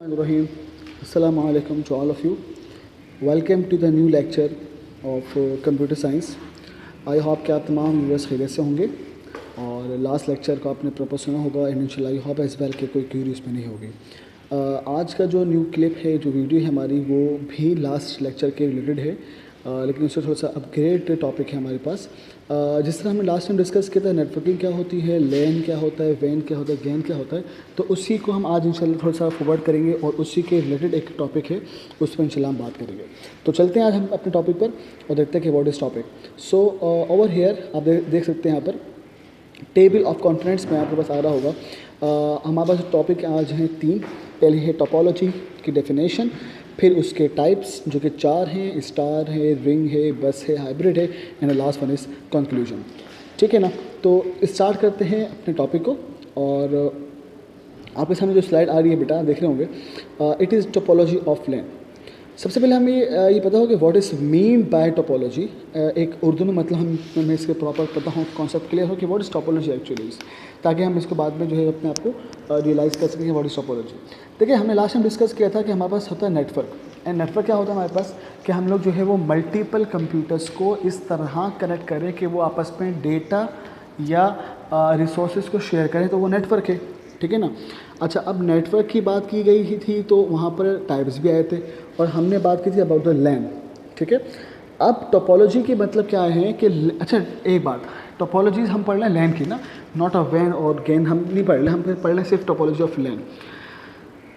Rahim. Assalamu alaikum to all of you. Welcome to the new lecture of computer science. I hope कि आप तमाम viewers खैरियत से होंगे और लास्ट लेक्चर को आपने प्रॉपर सुना होगा एंड इंशाल्लाह आई होप एज वेल कि कोई क्यूरी उसमें नहीं होगी। आज का जो न्यू क्लिप है, जो वीडियो है हमारी, वो भी लास्ट लेक्चर के रिलेटेड है, लेकिन उससे थोड़ा सा अपग्रेड टॉपिक है हमारे पास। जिस तरह हमने लास्ट टाइम डिस्कस किया था नेटवर्किंग क्या होती है, लैन क्या होता है, वैन क्या होता है, गैन क्या होता है, तो उसी को हम आज इंशाल्लाह थोड़ा सा फॉरवर्ड करेंगे और उसी के रिलेटेड एक टॉपिक है, उस पर इंशाल्लाह हम बात करेंगे। तो चलते हैं आज हम अपने टॉपिक पर और देखते हैं कि what is topic. So over here आप देख सकते हैं यहाँ पर टेबल ऑफ कॉन्टिनेंट्स में आपके पास आ रहा होगा। हमारे पास टॉपिक आज हैं 3। पहले है टोपोलॉजी की डेफिनेशन, फिर उसके टाइप्स जो कि 4 हैं, स्टार है, रिंग है, बस है, हाइब्रिड है, and last one is conclusion. ठीक है ना, तो स्टार्ट करते हैं अपने टॉपिक को। और आपके सामने जो स्लाइड आ रही है बेटा, देख रहे होंगे, इट इज़ टोपोलॉजी ऑफ लैन। सबसे पहले हमें ये पता हो कि what is mean bye topology. एक उर्दू में मतलब हमें इसके प्रॉपर पता हो, कॉन्सेप्ट क्लियर हो कि what is topology actually is, ताकि हम इसको बाद में जो है अपने आप को रियलाइज़ कर सकें व्हाट इज़ टोपोलॉजी। देखिए, हमने लास्ट टाइम डिस्कस किया था कि हमारे पास होता है नेटवर्क। एंड नेटवर्क क्या होता है हमारे पास, कि हम लोग जो है वो मल्टीपल कंप्यूटर्स को इस तरह कनेक्ट करें कि वो आपस में डेटा या रिसोर्सेज को शेयर करें, तो वो नेटवर्क है। ठीक है ना। अच्छा, अब नेटवर्क की बात की गई ही थी तो वहाँ पर टाइप्स भी आए थे और हमने बात की थी अबाउट द लैन। ठीक है। अब टोपोलॉजी के मतलब क्या है कि अच्छा एक बात, टोपोलॉजीज हम पढ़ लें लैन की ना, नॉट अ वैन और गैन हम नहीं पढ़ लें, हम पढ़ लें सिर्फ टोपोलॉजी ऑफ लैन।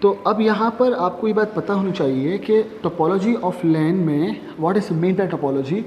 तो अब यहाँ पर आपको ये बात पता होनी चाहिए कि टोपोलॉजी ऑफ लैन में what is mean bye topology.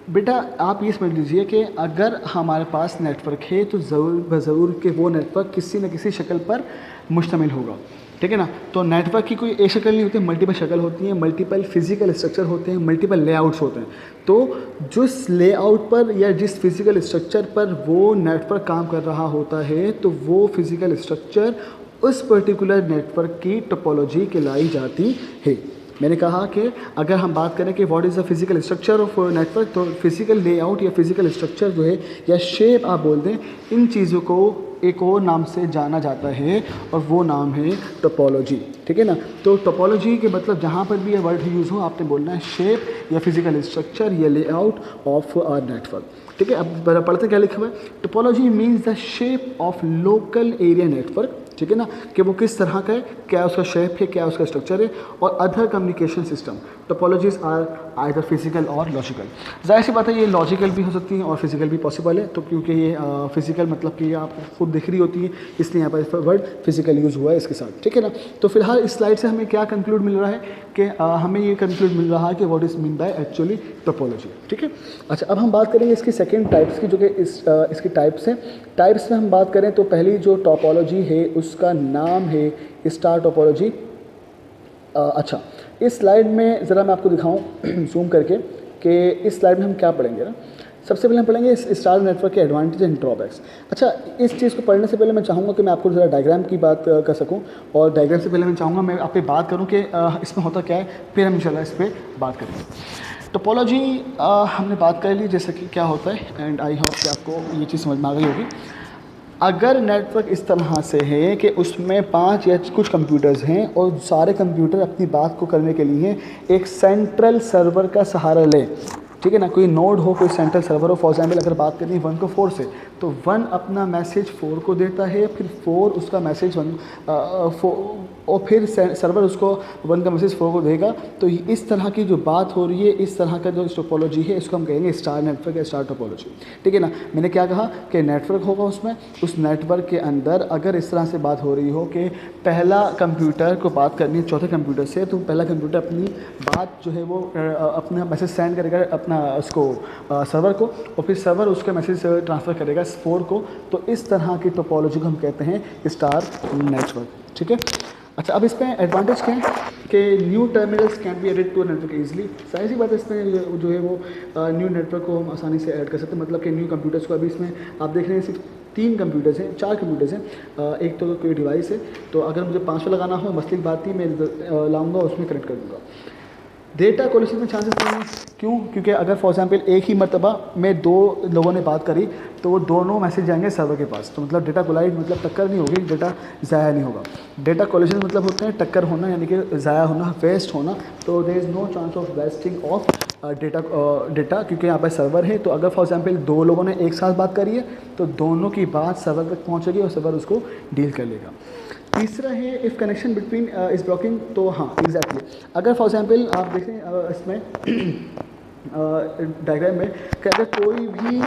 बेटा आप ये समझ लीजिए कि अगर हमारे पास नेटवर्क है तो ज़रूर कि वो नेटवर्क किसी न किसी शक्ल पर मुश्तमिल होगा। ठीक है ना। तो नेटवर्क की कोई एक शक्ल नहीं होती, मल्टीपल शक्ल होती हैं, मल्टीपल फिजिकल स्ट्रक्चर होते हैं, मल्टीपल लेआउट्स होते हैं। तो जिस लेआउट पर या जिस फिजिकल स्ट्रक्चर पर वो नेटवर्क काम कर रहा होता है, तो वो फिजिकल स्ट्रक्चर उस पर्टिकुलर नेटवर्क की टोपोलॉजी कहलाई जाती है। मैंने कहा कि अगर हम बात करें कि what is the physical structure of network, तो फिजिकल लेआउट या फिजिकल स्ट्रक्चर जो है या शेप आप बोल दें, इन चीज़ों को एक और नाम से जाना जाता है और वो नाम है टोपोलॉजी। ठीक है ना। तो टोपोलॉजी के मतलब जहाँ पर भी ये वर्ड यूज़ हो, आपने बोलना है शेप या फिजिकल स्ट्रक्चर या लेआउट ऑफ आवर नेटवर्क। ठीक है। अब पढ़ते क्या लिखा हुआ है, topology means the shape of local area network. ठीक है ना, कि वो किस तरह का है, क्या उसका शेप है, क्या उसका स्ट्रक्चर है, और other communication system. Topologies are either physical और लॉजिकल। जाहिर सी बात है ये लॉजिकल भी हो सकती हैं और फिजिकल भी पॉसिबल है, तो क्योंकि ये फिजिकल मतलब कि आप खुद दिख रही होती है, इसलिए यहाँ पर वर्ड फिजिकल यूज़ हुआ है इसके साथ। ठीक है ना। तो फिलहाल इस स्लाइड से हमें क्या कंक्लूड मिल रहा है कि हमें ये कंक्लूड मिल रहा है कि what is mean bye actually topology. ठीक है। अच्छा, अब हम बात करेंगे इसकी सेकेंड टाइप्स की, जो कि इसकी टाइप्स हैं। टाइप्स में हम बात करें तो पहली जो टोपोलॉजी है उसका नाम है स्टार टोपोलॉजी। अच्छा, इस स्लाइड में ज़रा मैं आपको दिखाऊं जूम करके कि इस स्लाइड में हम क्या पढ़ेंगे ना। सबसे पहले हम पढ़ेंगे इस स्टार नेटवर्क के एडवांटेज एंड ड्रॉबैक्स। अच्छा, इस चीज़ को पढ़ने से पहले मैं चाहूँगा कि मैं आपको ज़रा डायग्राम की बात कर सकूँ, और डायग्राम से पहले मैं चाहूँगा मैं आप पे बात करूँ कि इसमें होता क्या है, फिर हम इंशाल्लाह इस पर बात करेंगे। टोपोलॉजी हमने बात कर ली जैसे कि क्या होता है, एंड आई होप कि आपको ये चीज़ समझ में आ गई होगी। अगर नेटवर्क इस तरह से है कि उसमें 5 या कुछ कंप्यूटर्स हैं और सारे कंप्यूटर अपनी बात को करने के लिए एक सेंट्रल सर्वर का सहारा लें। ठीक है ना, कोई नोड हो, कोई सेंट्रल सर्वर हो। फॉर एग्जाम्पल अगर बात करें 1 को 4 से, तो 1 अपना मैसेज 4 को देता है, फिर 4 उसका मैसेज 1 और फिर सर्वर उसको 1 का मैसेज 4 को देगा। तो इस तरह की जो बात हो रही है, इस तरह का जो टोपोलॉजी है, इसको हम कहेंगे स्टार नेटवर्क या स्टार टोपोलॉजी। ठीक है ना। मैंने क्या कहा कि नेटवर्क होगा, उसमें उस नेटवर्क के अंदर अगर इस तरह से बात हो रही हो कि पहला कंप्यूटर को बात करनी है चौथे कंप्यूटर से, तो पहला कंप्यूटर अपनी बात जो है वो अपना मैसेज सेंड करेगा अपना उसको सर्वर को, और फिर सर्वर उसका मैसेज ट्रांसफ़र करेगा 4 को। तो इस तरह की टोपोलॉजी को हम कहते हैं स्टार नेटवर्क। ठीक है। अच्छा, अब इसमें एडवांटेज क्या है कि new terminals can be added to network easily. सारी सी बात है, इसमें जो है वो न्यू नेटवर्क को हम आसानी से ऐड कर सकते हैं। मतलब कि न्यू कंप्यूटर्स को अभी इसमें आप देख रहे हैं सिर्फ 3 कंप्यूटर्स हैं, 4 कंप्यूटर्स हैं, एक तो कोई डिवाइस है। तो अगर मुझे 5वां लगाना हो, मसले की बात नहीं, मैं लाऊंगा उसमें कनेक्ट कर दूँगा। डेटा कोलिशन में चांसेस नहीं है। क्यों? क्योंकि अगर फॉर एग्जांपल एक ही मरतबा में दो लोगों ने बात करी तो वो दोनों मैसेज जाएंगे सर्वर के पास, तो मतलब डेटा कोलाइड मतलब टक्कर नहीं होगी, डेटा ज़ाया नहीं होगा। डेटा कोलिशन मतलब होता है टक्कर होना, यानी कि ज़ाया होना, वेस्ट होना। तो there is no chance of wasting of data क्योंकि यहाँ पर सर्वर है। तो अगर फॉर एग्जांपल दो लोगों ने एक साथ बात करी है तो दोनों की बात सर्वर तक पहुँचेगी और सर्वर उसको डील कर लेगा। तीसरा है इफ़ कनेक्शन बिटवीन इस ब्लॉकिंग, तो हाँ एग्जैक्टली अगर फॉर एग्जांपल आप देखें इसमें डायग्राम में कि अगर कोई भी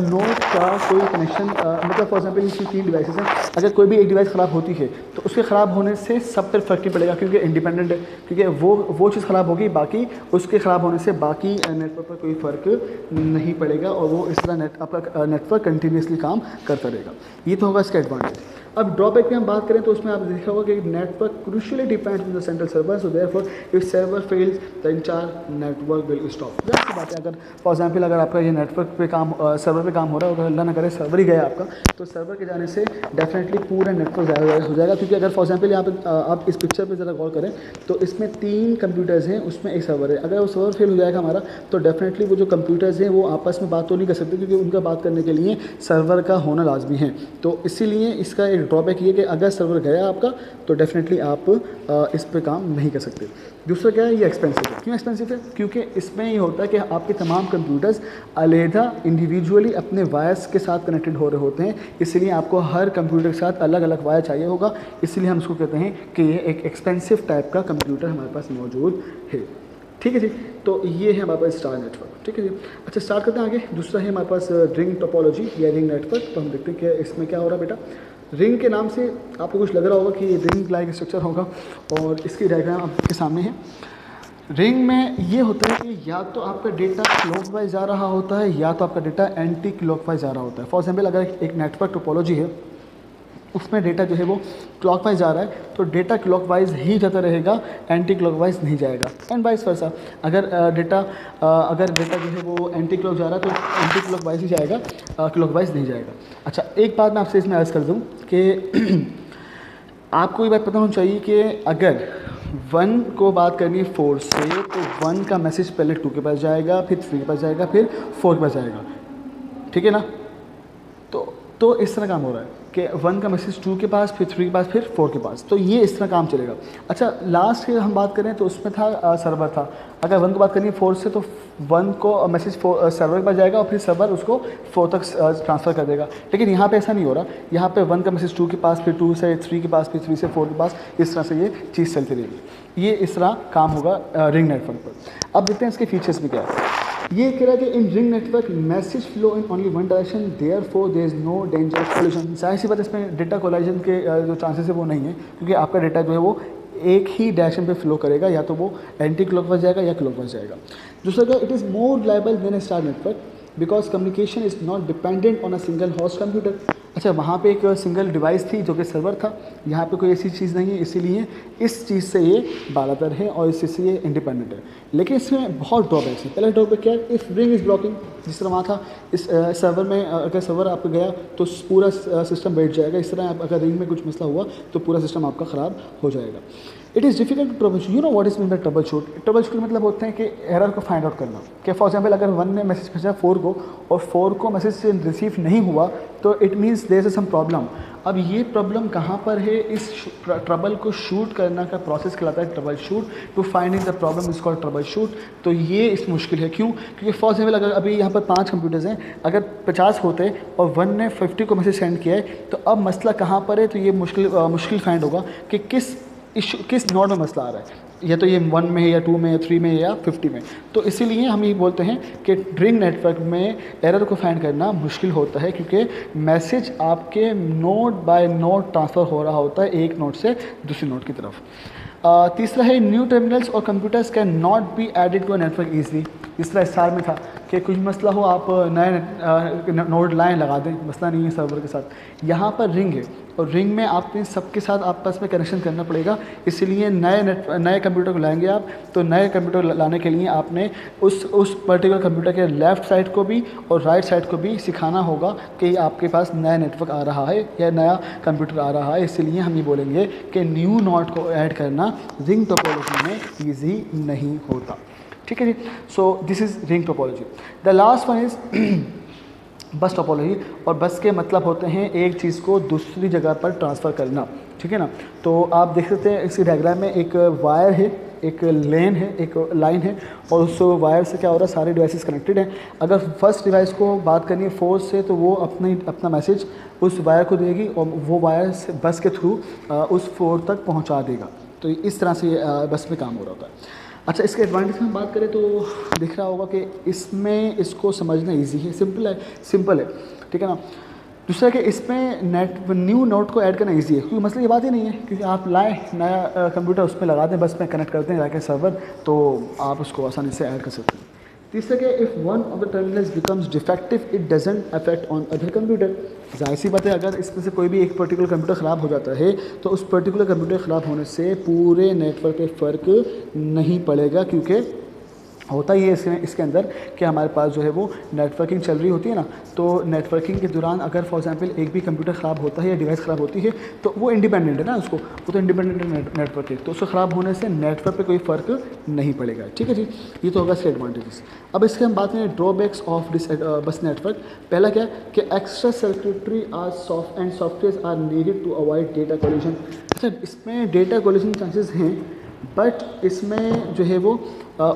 नोड का कोई कनेक्शन मतलब फॉर एग्जांपल इसकी 3 डिवाइसेस हैं, अगर कोई भी एक डिवाइस ख़राब होती है तो उसके ख़राब होने से सब पर फ़र्क नहीं पड़ेगा क्योंकि इंडिपेंडेंट है, क्योंकि वो चीज़ ख़राब होगी, बाकी उसके ख़राब होने से बाकी नेटवर्क पर कोई फ़र्क नहीं पड़ेगा और वो इस तरह आपका नेटवर्क कंटिन्यूसली काम करता रहेगा। ये तो होगा इसका एडवांटेज। अब ड्रॉबैक की हम बात करें तो उसमें आप देखा होगा कि network crucially depends on the central server, so therefore if server fails the entire network will stop. जैसी बात है, अगर फॉर एग्जांपल अगर आपका ये नेटवर्क पे काम सर्वर पे काम हो रहा है, अगर अल्लाह ना करे सर्वर ही गया आपका, तो सर्वर के जाने से डेफिनेटली पूरा नेटवर्क ज़्यादा हो जाएगा। क्योंकि अगर फॉर एग्जांपल यहाँ पे आप इस पिक्चर पर ज़रा गौर करें तो इसमें 3 कंप्यूटर्स हैं, उसमें एक सर्वर है। अगर वो सर्वर फेल हो जाएगा हमारा तो डेफिनेटली वो जो कंप्यूटर्स हैं वो आपस में बात तो नहीं कर सकते क्योंकि उनका बात करने के लिए सर्वर का होना लाजमी है। तो इसीलिए इसका एक ड्रॉबैक ये कि अगर सर्वर गया आपका तो डेफिनेटली आप इस पे काम नहीं कर सकते। दूसरा क्या है, ये एक्सपेंसिव है। क्यों एक्सपेंसिव है? क्योंकि इसमें ये होता है कि आपके तमाम कंप्यूटर्स अलहदा इंडिविजुअली अपने वायर्स के साथ कनेक्टेड हो रहे होते हैं, इसलिए आपको हर कंप्यूटर के साथ अलग अलग वायर चाहिए होगा। इसलिए हम उसको कहते हैं कि ये एक एक्सपेंसिव टाइप का कंप्यूटर हमारे पास मौजूद है। ठीक है जी, तो ये है हमारे पास स्टार नेटवर्क। ठीक है जी, अच्छा स्टार्ट करते हैं आगे। दूसरा है हमारे पास रिंग टोपोलॉजी या रिंग नेटवर्क। तो हम देखते हैं कि इसमें क्या हो रहा है बेटा। रिंग के नाम से आपको कुछ लग रहा होगा कि ये रिंग लाइक स्ट्रक्चर होगा और इसकी डायग्राम आपके सामने है। रिंग में ये होता है कि या तो आपका डेटा क्लॉकवाइज जा रहा होता है या तो आपका डेटा एंटी क्लॉकवाइज जा रहा होता है। फॉर एग्जांपल अगर एक नेटवर्क टोपोलॉजी है उसमें डेटा जो है वो क्लॉकवाइज जा रहा है तो डेटा क्लॉकवाइज ही जाता रहेगा, एंटी क्लॉकवाइज नहीं जाएगा, एंड वाइस वर्सा। अगर डेटा जो है वो एंटी क्लॉक जा रहा है तो एंटी क्लॉकवाइज ही जाएगा, क्लॉकवाइज नहीं जाएगा। अच्छा एक बात मैं आपसे इसमें अर्ज़ कर दूं कि आपको ये बात पता होनी चाहिए कि अगर 1 को बात करनी है 4 से तो 1 का मैसेज पहले 2 के पास जाएगा, फिर 3 के पास जाएगा, फिर 4 के पास जाएगा। ठीक है ना? तो इस तरह काम हो रहा है कि 1 का मैसेज 2 के पास, फिर 3 के पास, फिर 4 के पास। तो ये इस तरह काम चलेगा। अच्छा लास्ट की हम बात करें तो उसमें था सर्वर था। अगर 1 को बात करनी है 4 से तो 1 को मैसेज सर्वर के पास जाएगा और फिर सर्वर उसको 4 तक ट्रांसफ़र कर देगा। लेकिन यहाँ पे ऐसा नहीं हो रहा। यहाँ पे 1 का मैसेज 2 के पास, फिर 2 से 3 के पास, फिर 3 से 4 के पास, इस तरह से ये चीज़ चलती रहेगी। ये इस तरह काम होगा रिंग नेटवर्क पर। अब देखते हैं इसके फीचर्स में क्या है। ये कह रहा है कि in ring network message flow in only 1 direction, therefore there is no danger of collision. जाहिर सी बात इसमें डेटा कोलिजन के जो चांसेस है वो नहीं है क्योंकि आपका डेटा जो है वो एक ही डायरेक्शन पे फ्लो करेगा, या तो वो एंटी क्लॉकवाइज जाएगा या क्लॉकवाइज जाएगा। दूसरा क्या, it is more reliable then A star network because communication is not dependent on a single host computer. अच्छा वहाँ पे एक सिंगल डिवाइस थी जो कि सर्वर था, यहाँ पे कोई ऐसी चीज़ नहीं है, इसीलिए इस चीज़ से ये बालातर है और इस चीज़ से ये इंडिपेंडेंट है। लेकिन इसमें बहुत ड्रॉबैक्स हैं। पहला ड्रॉबैक क्या है, इफ़ रिंग इज़ ब्लॉकिंग, जिस तरह वहाँ था इस सर्वर में अगर सर्वर आपको गया तो पूरा सिस्टम बैठ जाएगा। इस तरह अगर रिंग में कुछ मसला हुआ तो पूरा सिस्टम आपका ख़राब हो जाएगा। It is difficult to troubleshoot. You know what is mean by troubleshoot? Troubleshoot मतलब होते हैं कि एरर को फाइंड आउट करना। कि फॉर एग्जांपल अगर 1 ने मैसेज भेजा 4 को और 4 को मैसेज रिसीव नहीं हुआ तो it means there is some problem. अब ये प्रॉब्लम कहाँ पर है, इस ट्रबल को शूट करना का प्रोसेस कहलाता है troubleshoot. To finding the problem is called troubleshoot. तो ये इस मुश्किल है। क्यों? क्योंकि फॉर एग्जाम्पल अगर अभी यहाँ पर 5 कंप्यूटर्स हैं, अगर 50 होते और 1 ने 50 को मैसेज सेंड किया है तो अब मसला कहाँ पर है, तो ये मुश्किल फाइंड होगा कि किस नोड में मसला आ रहा है, या तो ये 1 में है या 2 में या 3 में या 50 में। तो इसीलिए हम ये बोलते हैं कि रिंग नेटवर्क में एरर को फाइंड करना मुश्किल होता है क्योंकि मैसेज आपके नोड बाय नोड ट्रांसफ़र हो रहा होता है एक नोड से दूसरी नोड की तरफ। तीसरा है न्यू टर्मिनल्स और computers can not be added to a network easily. इस तरह स्टार में था कि कुछ मसला हो आप नए नोड लाइन लगा दें, मसला नहीं है सर्वर के साथ। यहाँ पर रिंग है और रिंग में आपने सबके साथ आपस में कनेक्शन करना पड़ेगा। इसीलिए नए कंप्यूटर को लाएंगे आप, तो नए कंप्यूटर लाने के लिए आपने उस पर्टिकुलर कंप्यूटर के लेफ़्ट साइड को भी और राइट साइड को भी सिखाना होगा कि आपके पास नया नेटवर्क आ रहा है या नया कंप्यूटर आ रहा है। इसलिए हम ये बोलेंगे कि न्यू नोड को ऐड करना रिंग टोपोलॉजी में ईजी नहीं होता। ठीक है जी। So this is ring topology. The last one is bus topology. और बस के मतलब होते हैं एक चीज़ को दूसरी जगह पर ट्रांसफ़र करना। ठीक है ना। तो आप देख सकते हैं इसी डायग्राम में एक वायर है, एक लेन है, एक लाइन है, और उस वायर से क्या हो रहा है, सारे डिवाइसेस कनेक्टेड हैं। अगर फर्स्ट डिवाइस को बात करनी है फोर्स से, तो वो अपना मैसेज उस वायर को देगी और वो वायर से बस के थ्रू उस फोर्स तक पहुंचा देगा। तो इस तरह से बस में काम हो रहा होता है। अच्छा, इसके एडवांटेज में हम बात करें तो दिख रहा होगा कि इसमें इसको समझना इजी है, सिंपल है। ठीक है ना। दूसरा कि इसमें न्यू नोड को ऐड करना इजी है, क्योंकि मसला ये बात ही नहीं है, क्योंकि आप लाए नया कंप्यूटर उसमें लगा दें, बस में कनेक्ट करते हैं जाके सर्वर, तो आप उसको आसानी से ऐड कर सकते हैं। तीसरा कि if one of the terminals becomes defective it doesn't affect on other computer. जाहिर सी बात है, अगर इसमें से कोई भी एक पर्टिकुलर कंप्यूटर ख़राब हो जाता है तो उस पर्टिकुलर कंप्यूटर ख़राब होने से पूरे नेटवर्क पे फ़र्क नहीं पड़ेगा, क्योंकि होता ही है इसके अंदर कि हमारे पास जो है वो नेटवर्किंग चल रही होती है ना। तो नेटवर्किंग के दौरान अगर फॉर एग्जांपल एक भी कंप्यूटर ख़राब होता है या डिवाइस ख़राब होती है तो वो इंडिपेंडेंट है ना, वो तो इंडिपेंडेंट नेटवर्क है, तो उसको ख़राब होने से नेटवर्क पे कोई फ़र्क नहीं पड़ेगा। ठीक है जी। ये तो होगा इसके एडवांटेजेस। अब इसके हम बात करें drawbacks of this bus network. पहला क्या है कि extra circuitry software are needed to avoid data collision. अच्छा, इसमें डेटा कोलिजन चांसेस हैं, बट इसमें जो है वो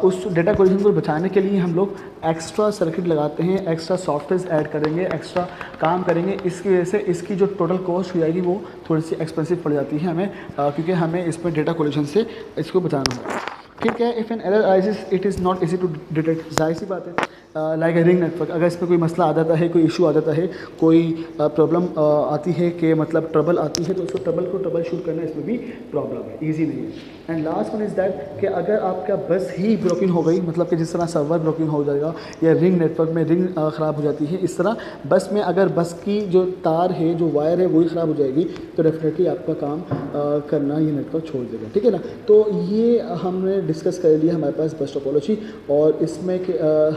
उस डेटा कोलिजन को बचाने के लिए हम लोग एक्स्ट्रा सर्किट लगाते हैं, एक्स्ट्रा सॉफ्टवेयर ऐड करेंगे, एक्स्ट्रा काम करेंगे। इसकी वजह से इसकी जो टोटल कॉस्ट हो जाएगी वो थोड़ी सी एक्सपेंसिव पड़ जाती है हमें, क्योंकि हमें इसमें डेटा कोलिजन से इसको बचाना होगा। ठीक है। If an error arises it is not easy to detect. जाहिर सी बात है, लाइक ए रिंग नेटवर्क, अगर इसमें कोई मसला आ जाता है, कोई इशू आ जाता है, कोई प्रॉब्लम आती है कि मतलब ट्रबल आती है, तो उसको ट्रबल शूट करना इसमें भी प्रॉब्लम है, ईजी नहीं है। And last one is that कि अगर आपका बस ही ब्रोकन हो गई, मतलब कि जिस तरह सर्वर ब्रोकन हो जाएगा या रिंग नेटवर्क में रिंग ख़राब हो जाती है, इस तरह बस में अगर बस की जो तार है, जो वायर है, वही ख़राब हो जाएगी, तो डेफिनेटली आपका काम करना ये नेटवर्क छोड़ देगा। ठीक है ना। तो ये हमने डिस्कस कर लिया हमारे पास बस टोपोलॉजी, और इसमें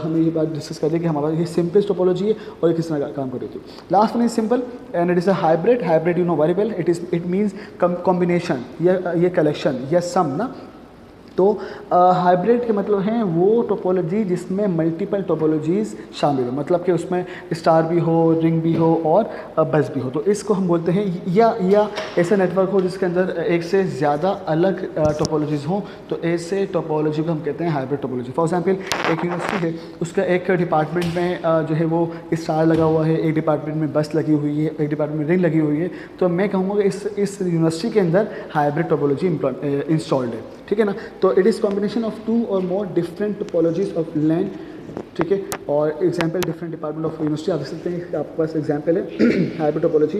हमने ये बात डिस्कस कर लिया कि हमारे पास ये सिंपलेस्ट टोपोलॉजी है और ये किस तरह काम कर रही थी। Last one is simple and it is a hybrid you know very well, it means combination या ये कलेक्शन या सम ना। तो हाइब्रिड के मतलब हैं वो टोपोलॉजी जिसमें मल्टीपल टोपोलॉजीज़ शामिल हो, मतलब कि उसमें स्टार भी हो, रिंग भी हो और बस भी हो, तो इसको हम बोलते हैं। या ऐसा नेटवर्क हो जिसके अंदर एक से ज़्यादा अलग टोपोलॉजीज़ हों, तो ऐसे टोपोलॉजी को हम कहते हैं हाइब्रिड टोपोलॉजी। फॉर एग्जांपल एक यूनिवर्सिटी है, उसका एक डिपार्टमेंट में जो है वो स्टार लगा हुआ है, एक डिपार्टमेंट में बस लगी हुई है, एक डिपार्टमेंट में रिंग लगी हुई है, तो मैं कहूँगा कि इस यूनिवर्सिटी के अंदर हाइब्रिड टोपोलॉजी इंस्टॉल्ड है। ठीक है ना। तो इट इज़ कॉम्बिनेशन ऑफ 2 और more different topologies of land. ठीक है। और example different department of university आप देख सकते हैं, आपके पास एग्जाम्पल है हाइब्रिड टोपोलॉजी।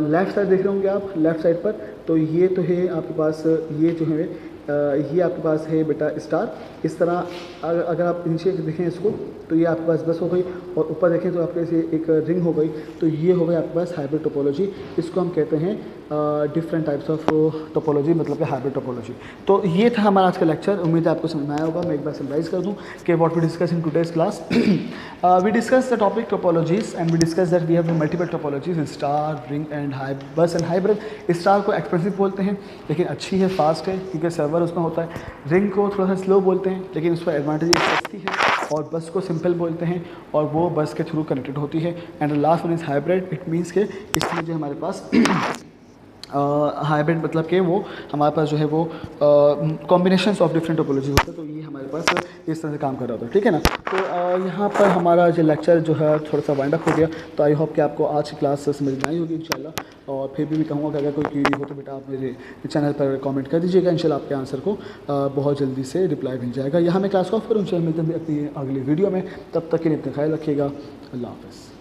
लेफ्ट साइड देख रहे होंगे आप, लेफ्ट साइड पर, तो ये तो है आपके पास, ये जो है ये आपके पास है बेटा स्टार। इस तरह अगर आप नीचे देखें इसको, तो ये आपके पास बस हो गई, और ऊपर देखें तो आपके से एक रिंग हो गई, तो ये हो गई आपके पास हाइब्रिड टोपोलॉजी। इसको हम कहते हैं डिफरेंट टाइप्स ऑफ टोपोलॉजी, मतलब कि हाइब्रिड टोपोलॉजी। तो ये था हमारा आज का लेक्चर, उम्मीद है आपको समझ में आया होगा। मैं एक बार समराइज कर दूं कि what we discuss in today's class. We discuss the topic topologies and we discuss that we have multiple topologies in star, ring and bus and hybrid. Star को एक्सपेंसिव बोलते हैं लेकिन अच्छी है, फास्ट है, क्योंकि सर्वर उसमें होता है। रिंग को थोड़ा सा स्लो बोलते हैं लेकिन उसका एडवांटेज सस्ती है। और बस को सिंपल बोलते हैं और वो बस के थ्रू कनेक्टेड होती है। And last one is hybrid, it means के इसमें जो हमारे पास हाइब्रिड मतलब कि वो हमारे पास जो है वो कॉम्बिनेशंस ऑफ डिफरेंट टोपोलॉजी होता है, तो ये हमारे पास इस तरह से काम कर रहा होता है। ठीक है ना। तो यहाँ पर हमारा जो लेक्चर जो है थोड़ा सा वाइंड अप हो गया, तो आई होप कि आपको आज की क्लास समझ में आई होगी इंशाल्लाह। और फिर भी कहूँगा कि अगर कोई क्वेरी हो तो बेटा आप मेरे चैनल पर कमेंट कर दीजिएगा, इंशाल्लाह आपके आंसर को बहुत जल्दी से रिप्लाई मिल जाएगा। यहाँ मैं क्लास ऑफ करूँ, इंशाल्लाह मिलते हैं अपनी अगली वीडियो में। तब तक के लिए अपना ख्याल रखिएगा। अल्लाह हाफ़िज़।